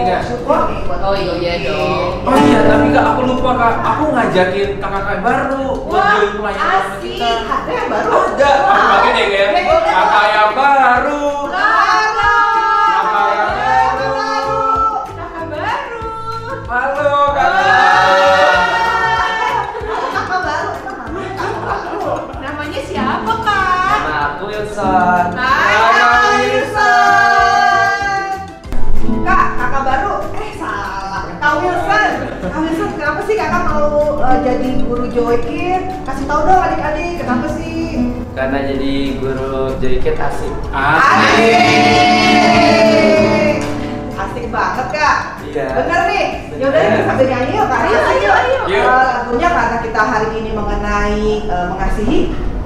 nggak? Syukur nih buat Oh iya dong. Oh iya, tapi Kak, aku lupa Kak. Aku ngajakin kakak baru buat Wah, join pelayanan sama asik. kita. Ada yang baru? Ada. Aku pakai deh ya. Kakak yang baru. Kakak yang baru. Kakak baru. Halo kakak. Kakak baru, emang namanya kakak baru. Namanya siapa, Kak? Nama aku Wilson. Hai, Kakak Wilson. Kak, kakak baru? Salah. Kak Wilson. Kak Wilson, kenapa sih kakak mau jadi guru joykin? Kasih tahu dong adik-adik, kenapa sih? Karena jadi guru joykin asik. Asik. Asik banget kak. Iya. Bener nih. Yaudah kita sambil nyanyi yuk kak. Ayo. Yuk. Lagunya karena kita hari ini mengenai mengasihi,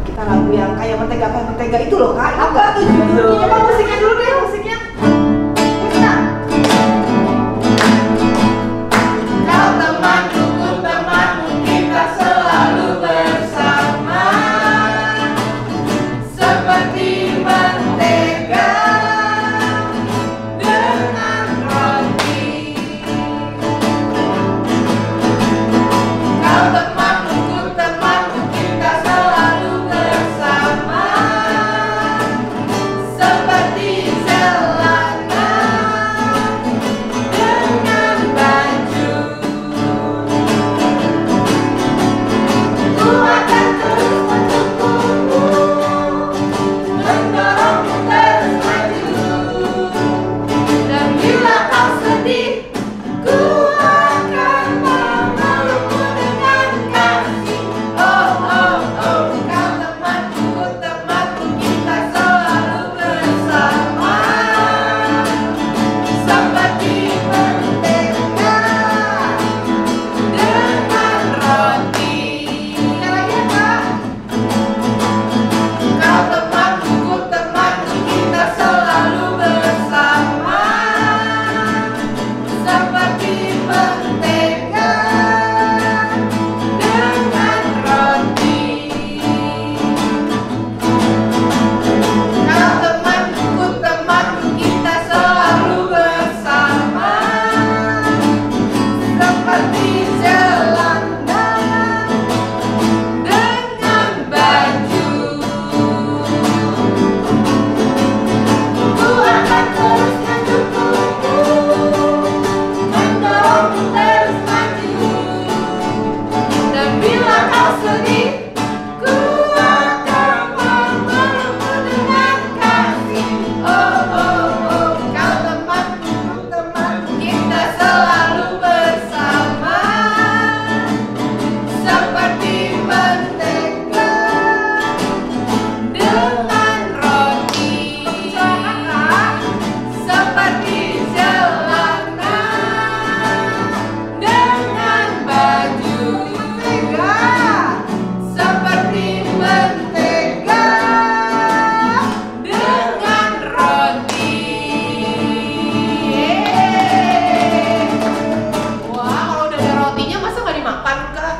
kita lagu yang kayak mentega itu loh kak. Apa tuh judulnya? Coba musiknya dulu deh musiknya. Bisa. Kau temanku, ku temanmu, kita selalu bersama. Seperti mentega dengan roti. Kau temanku, ku temanmu, kita selalu bersama. Seperti celana dengan baju. Ku akan terus mendukungmu, mendorongmu terus maju. Dan bila kau sedih, ku akan memelukmu dengan kasih. Oh, oh, oh, kau temanku, ku temanku, kita selalu bersama. Seperti mentega dengan roti. Sekali lagi ya, Kak. Kau temanku, ku temanku, kita selalu bersama. Seperti mentega dengan roti. Kau temanku, ku temanku, kita selalu bersama. Seperti celana dengan baju. Ku akan terus mendukungmu, mendorongmu terus maju. Dan bila kau sedih, ku akan memelukmu dengan kasih. Oh, oh, oh, kau temanku, ku temanku, kita selalu bersama. Seperti mentega dengan roti. Seperti celana dengan baju. Seperti mentega dengan roti. Wah, kalau udah ada rotinya masa nggak dimakan, Kak?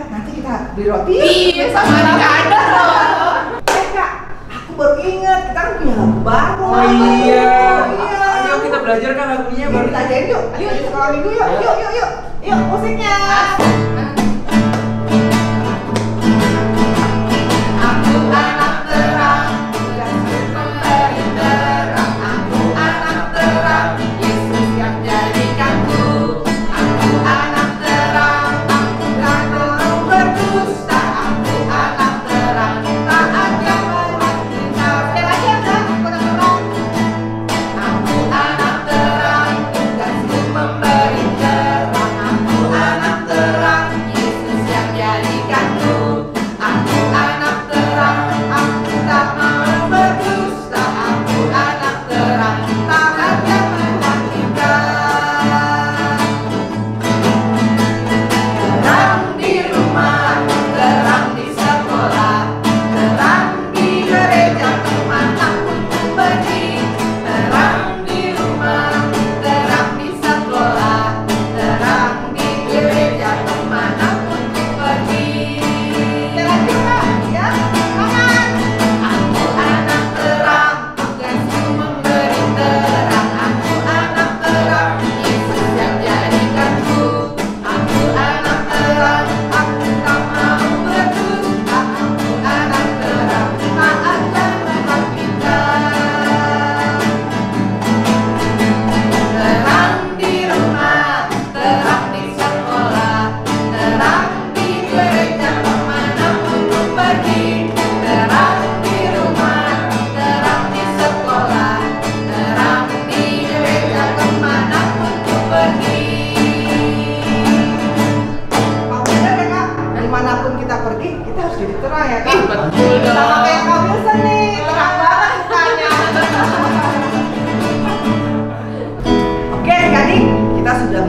Nanti kita beli roti. Iya, sama nggak ada loh. Kak, aku baru inget kita kan punya lagu baru. Oh iya. Iya. Ayo kita belajar kan lagunya Baru baru. kita ajarin yuk. Ayo sekolah minggu yuk. Yuk. Yuk musiknya. Aku anak terang, Yesus memberi terang. Aku anak terang, Yesus yang jadikanku. Aku anak terang, aku tak mau berdusta. Aku anak terang, taat yang berhati. Sekali lagi ya, Kak. Aku anak terang. Aku anak terang, tugasku memberi terang. Aku anak terang,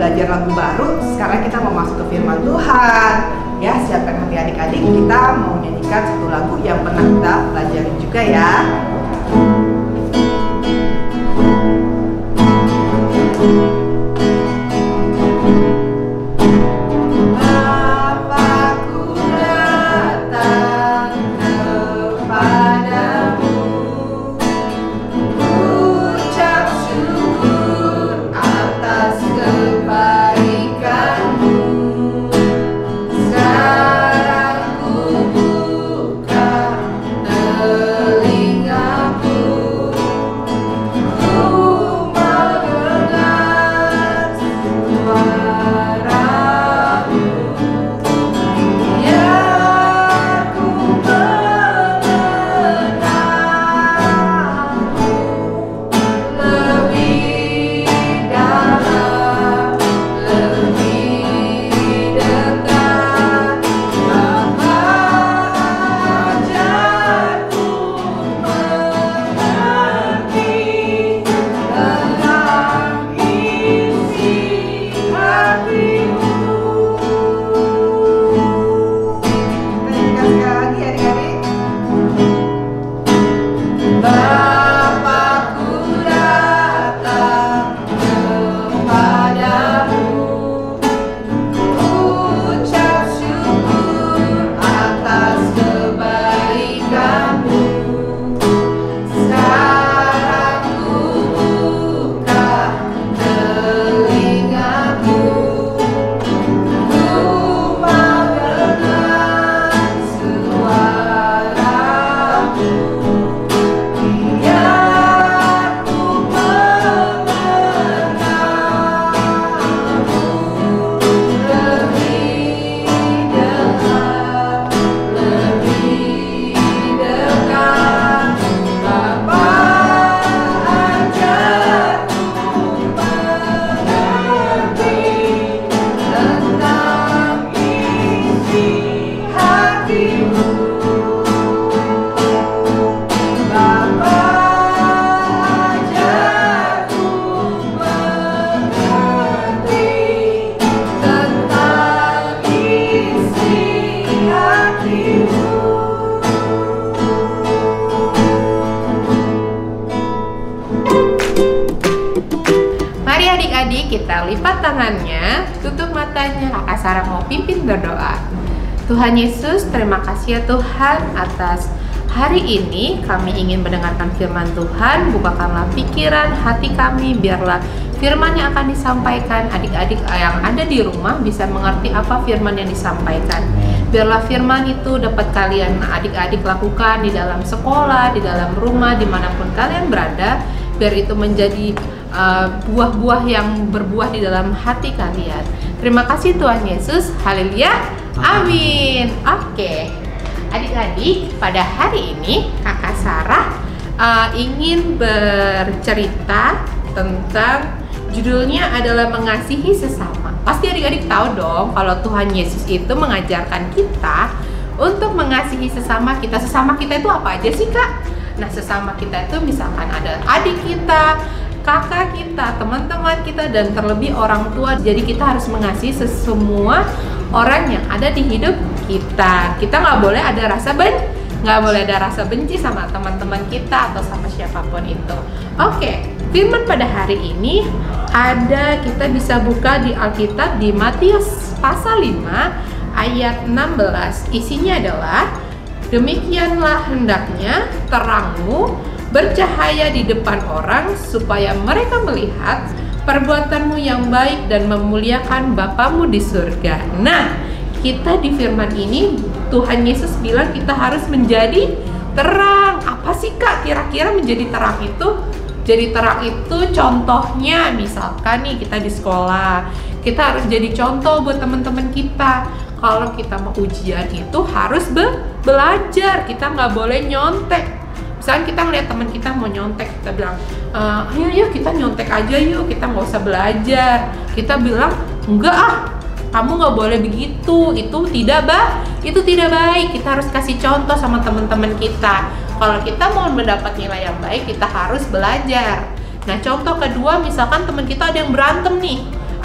belajar lagu baru. Sekarang kita mau masuk ke firman Tuhan. Ya, siapkan hati adik-adik, kita mau nyanyikan satu lagu yang pernah kita pelajari juga ya. Kita lipat tangannya, tutup matanya. Kakak Sarah mau pimpin berdoa. Tuhan Yesus, terima kasih ya Tuhan atas hari ini. Kami ingin mendengarkan firman Tuhan. Bukakanlah pikiran, hati kami. Biarlah firman yang akan disampaikan, adik-adik yang ada di rumah bisa mengerti apa firman yang disampaikan. Biarlah firman itu dapat kalian adik-adik lakukan di dalam sekolah, di dalam rumah, dimanapun kalian berada. Biar itu menjadi buah-buah yang berbuah di dalam hati kalian. Terima kasih Tuhan Yesus. Haleluya. Amin. Oke. Adik-adik, pada hari ini Kakak Sarah ingin bercerita tentang judulnya adalah mengasihi sesama. Pasti adik-adik tahu dong kalau Tuhan Yesus itu mengajarkan kita untuk mengasihi sesama kita. Sesama kita itu apa aja sih, Kak? Nah, sesama kita itu misalkan ada adik kita, kakak kita, teman-teman kita, dan terlebih orang tua. Jadi kita harus mengasihi semua orang yang ada di hidup kita. Kita nggak boleh ada rasa benci sama teman-teman kita atau sama siapapun itu. Oke, firman pada hari ini kita bisa buka di Alkitab di Matius pasal 5 ayat 16. Isinya adalah, demikianlah hendaknya terangmu bercahaya di depan orang, supaya mereka melihat perbuatanmu yang baik dan memuliakan Bapamu di surga. Nah, kita di firman ini Tuhan Yesus bilang kita harus menjadi terang. Apa sih, Kak, kira-kira menjadi terang itu? Jadi terang itu contohnya, misalkan nih kita di sekolah, kita harus jadi contoh buat teman-teman kita. Kalau kita mau ujian itu harus belajar, kita nggak boleh nyontek. Misalnya kita ngeliat teman kita mau nyontek, kita bilang, ayo yuk kita nyontek aja yuk, kita nggak usah belajar. Kita bilang, enggak kamu nggak boleh begitu, itu tidak baik. Kita harus kasih contoh sama teman-teman kita. Kalau kita mau mendapat nilai yang baik, kita harus belajar. Nah, contoh kedua, misalkan teman kita ada yang berantem nih,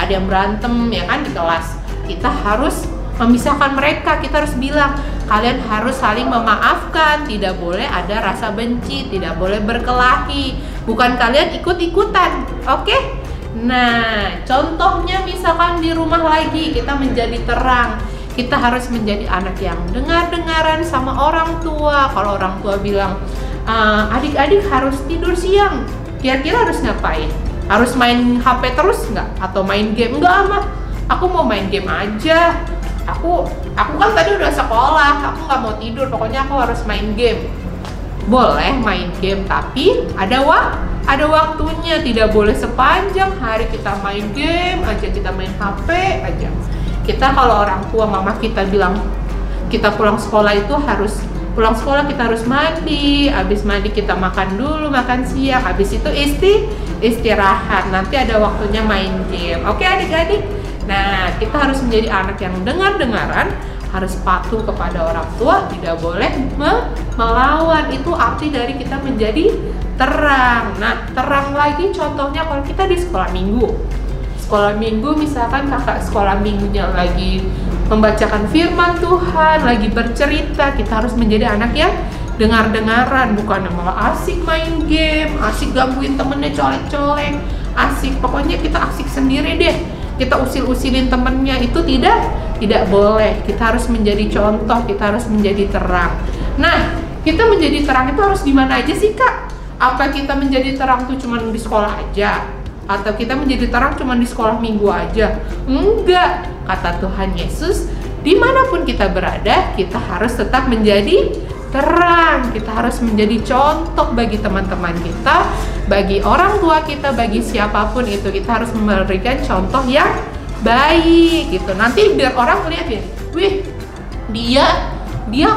ada yang berantem ya kan di kelas, kita harus memisahkan mereka. Kita harus bilang, kalian harus saling memaafkan, tidak boleh ada rasa benci, tidak boleh berkelahi, bukan kalian ikut-ikutan, oke? Nah, contohnya misalkan di rumah lagi kita menjadi terang, kita harus menjadi anak yang dengar-dengaran sama orang tua. Kalau orang tua bilang, adik-adik harus tidur siang, kira-kira harus ngapain? Harus main HP terus nggak? Atau main game? Nggak amat, aku mau main game aja. Aku kan tadi udah sekolah, aku nggak mau tidur, pokoknya aku harus main game. Boleh main game, tapi ada waktunya, tidak boleh sepanjang hari kita main game aja, kita main HP aja. Kita kalau orang tua, mama kita bilang kita pulang sekolah itu harus kita harus mandi, habis mandi kita makan dulu, makan siang, habis itu istirahat, nanti ada waktunya main game. Oke adik-adik? Nah, kita harus menjadi anak yang dengar-dengaran, harus patuh kepada orang tua, tidak boleh melawan. Itu arti dari kita menjadi terang. Nah, terang lagi contohnya kalau kita di sekolah minggu. Sekolah minggu misalkan kakak sekolah minggunya lagi membacakan firman Tuhan, lagi bercerita, kita harus menjadi anak yang dengar-dengaran, bukan malah asik main game, asik gangguin temennya colek-colek, asik, pokoknya kita asik sendiri deh, kita usil-usilin temennya, itu tidak boleh. Kita harus menjadi contoh, kita harus menjadi terang. Nah, kita menjadi terang itu harus di mana aja sih kak? Apa kita menjadi terang tuh cuma di sekolah aja? Atau kita menjadi terang cuma di sekolah minggu aja? Enggak, kata Tuhan Yesus, dimanapun kita berada, kita harus tetap menjadi terang. Kita harus menjadi contoh bagi teman-teman kita, bagi orang tua kita, bagi siapapun itu. Kita harus memberikan contoh yang baik gitu. Nanti biar orang lihat ya, wih, dia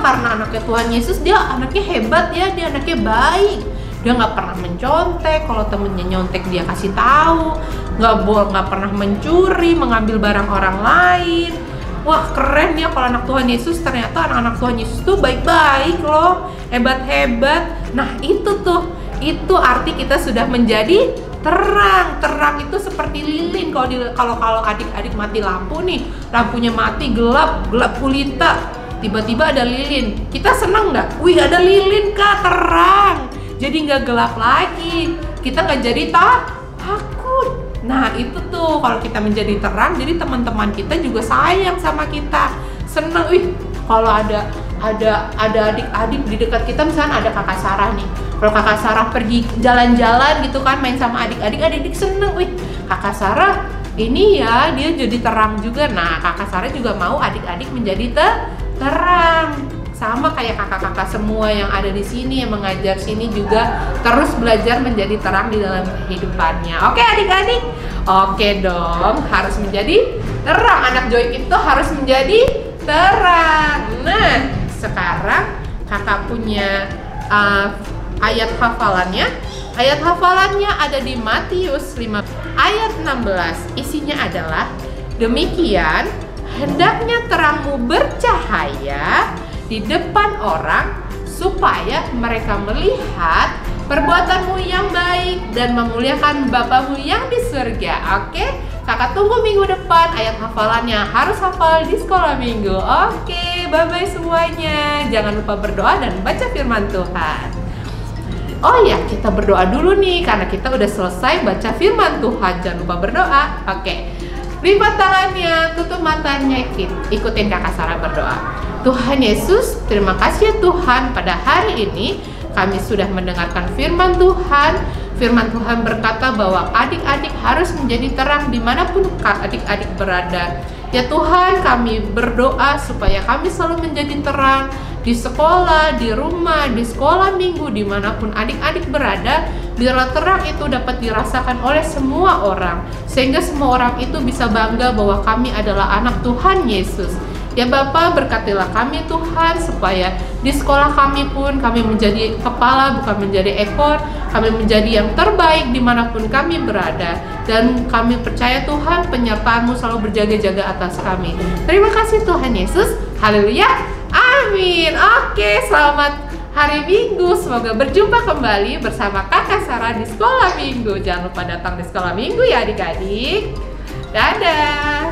karena anaknya Tuhan Yesus, dia anaknya hebat ya, dia anaknya baik. Dia nggak pernah mencontek, kalau temennya nyontek dia kasih tahu, nggak pernah mencuri, mengambil barang orang lain. Wah keren ya kalau anak Tuhan Yesus, ternyata anak-anak Tuhan Yesus tuh baik-baik loh, hebat-hebat. Nah itu arti kita sudah menjadi terang. Terang itu seperti lilin. Kalau adik-adik mati lampu nih, lampunya mati, gelap gulita, tiba-tiba ada lilin, kita senang nggak? Wih ada lilin kak, terang. Jadi nggak gelap lagi, kita nggak jadi takut. Nah itu tuh kalau kita menjadi terang, jadi teman-teman kita juga sayang sama kita, seneng. Wih kalau ada adik-adik di dekat kita, misalnya ada kakak Sarah nih, kalau kakak Sarah pergi jalan-jalan gitu kan, main sama adik-adik seneng. Wih kakak Sarah ini ya, dia jadi terang juga. Nah kakak Sarah juga mau adik-adik menjadi terang. Sama kayak kakak-kakak semua yang ada di sini, yang mengajar sini juga terus belajar menjadi terang di dalam kehidupannya. Oke adik-adik? Oke dong, harus menjadi terang. Anak Joy itu harus menjadi terang. Nah, sekarang kakak punya ayat hafalannya. Ayat hafalannya ada di Matius 5 ayat 16. Isinya adalah, demikian hendaknya terangmu bercahaya di depan orang, supaya mereka melihat perbuatanmu yang baik dan memuliakan Bapamu yang di surga. Oke, kakak tunggu minggu depan ayat hafalannya, harus hafal di sekolah minggu. Oke, bye-bye semuanya. Jangan lupa berdoa dan baca firman Tuhan. Oh ya, kita berdoa dulu nih, karena kita udah selesai baca firman Tuhan. Jangan lupa berdoa. Oke, lipat tangannya, tutup matanya, ikutin kakak Sarah berdoa. Tuhan Yesus, terima kasih ya Tuhan, pada hari ini kami sudah mendengarkan firman Tuhan. Firman Tuhan berkata bahwa adik-adik harus menjadi terang dimanapun adik-adik berada. Ya Tuhan, kami berdoa supaya kami selalu menjadi terang di sekolah, di rumah, di sekolah minggu, dimanapun adik-adik berada. Biarlah terang itu dapat dirasakan oleh semua orang, sehingga semua orang itu bisa bangga bahwa kami adalah anak Tuhan Yesus. Ya Bapa, berkatilah kami Tuhan, supaya di sekolah kami pun kami menjadi kepala bukan menjadi ekor, kami menjadi yang terbaik dimanapun kami berada. Dan kami percaya Tuhan, penyertaan-Mu selalu berjaga-jaga atas kami. Terima kasih Tuhan Yesus, haleluya, amin. Oke, selamat hari Minggu, semoga berjumpa kembali bersama kakak Sarah di sekolah minggu. Jangan lupa datang di sekolah minggu ya adik-adik. Dadah.